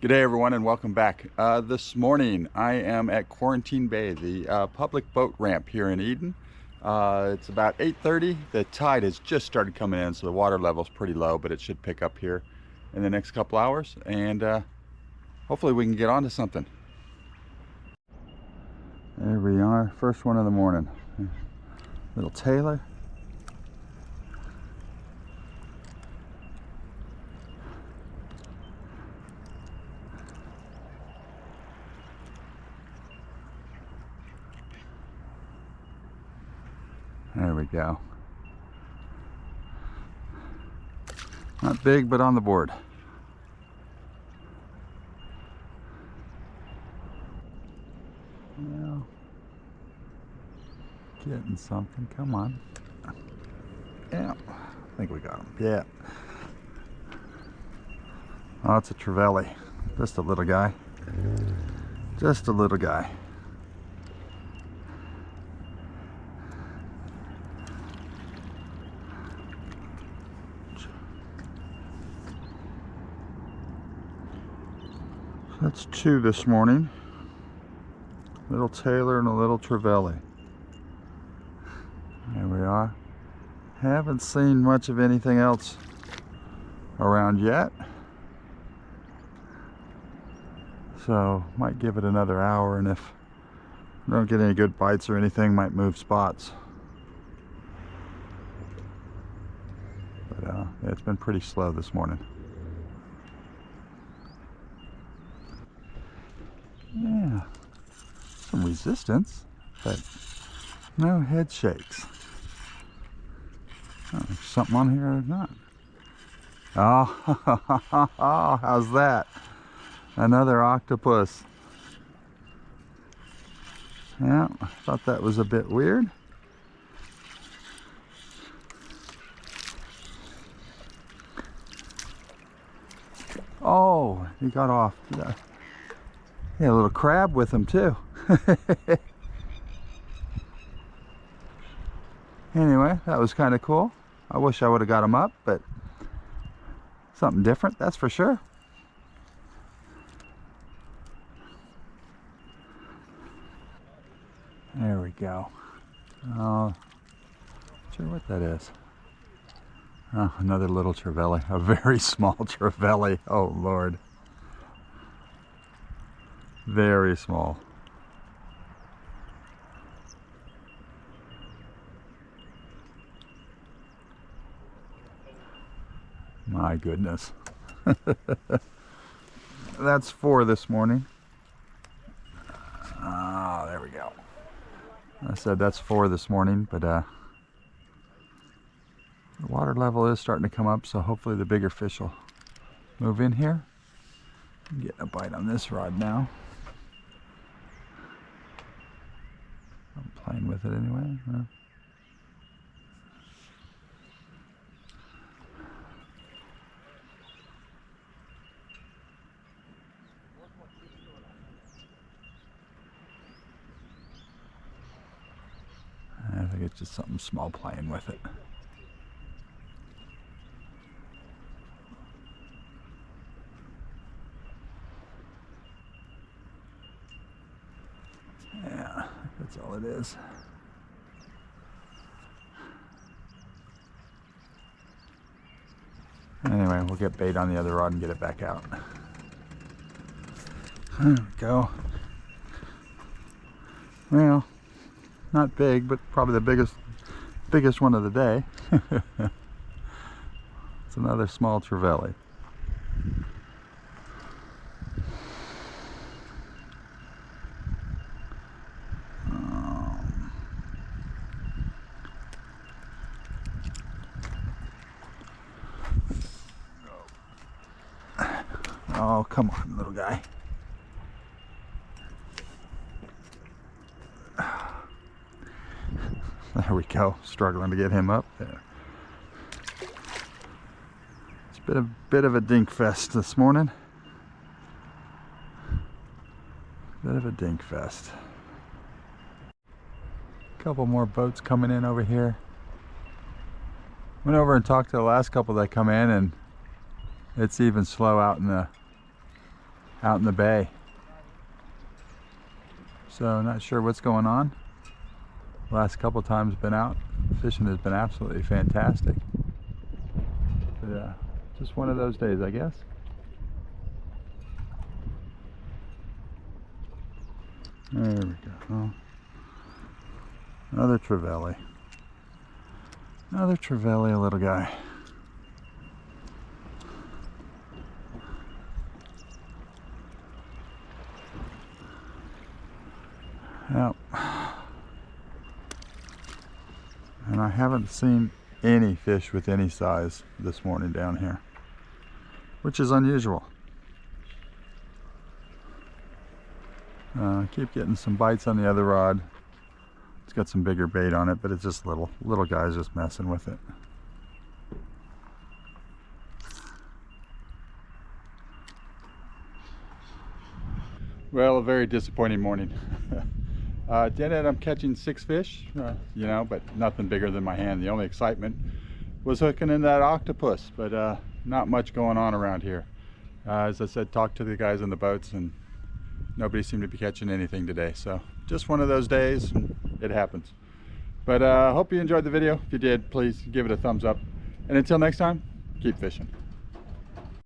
Good day, everyone, and welcome back. This morning, I am at Quarantine Bay, the public boat ramp here in Eden. It's about 8:30. The tide has just started coming in, so the water level's pretty low, but it should pick up here in the next couple hours, and hopefully we can get onto something. There we are, first one of the morning. Little Taylor. There we go. Not big, but on the board. Well, getting something. Come on. Yeah, I think we got him. Yeah. Oh, it's a trevally. Just a little guy. Just a little guy. That's two this morning. Little Taylor and a little trevally. There we are. Haven't seen much of anything else around yet, so might give it another hour, and if I don't get any good bites or anything, might move spots. But yeah, it's been pretty slow this morning. Yeah, some resistance, but no head shakes. Oh, there's something on here or not. Oh, how's that? Another octopus. Yeah, I thought that was a bit weird. Oh, he got off. He had a little crab with him too. Anyway, that was kind of cool. I wish I would have got him up, but something different, that's for sure. There we go. Oh, not sure what that is. Oh, another little trevally, a very small trevally. Oh Lord. Very small. My goodness. That's four this morning. Ah, there we go. I said that's four this morning, but the water level is starting to come up, so hopefully the bigger fish will move in here. I'm getting a bite on this rod now. I'm playing with it anyway. I think it's just something small playing with it. Yeah, that's all it is. Anyway, we'll get bait on the other rod and get it back out. There we go. Well, not big, but probably the biggest one of the day. It's another small trevally. Oh, come on, little guy. There we go, struggling to get him up there. It's been a bit of a dink fest this morning. Bit of a dink fest. Couple more boats coming in over here. Went over and talked to the last couple that come in, and it's even slow out in the out in the bay. So not sure what's going on. Last couple times been out, fishing has been absolutely fantastic. But just one of those days, I guess. There we go. Oh. Another trevally. Another trevally, little guy. Yep. And I haven't seen any fish with any size this morning down here, which is unusual. Keep getting some bites on the other rod. It's got some bigger bait on it, but it's just little guys just messing with it. Well, a very disappointing morning. Did end up catching 6 fish, you know, but nothing bigger than my hand. The only excitement was hooking in that octopus, but not much going on around here. As I said, talked to the guys in the boats, and nobody seemed to be catching anything today. So just one of those days, and it happens. But hope you enjoyed the video. If you did, please give it a thumbs up. And until next time, keep fishing.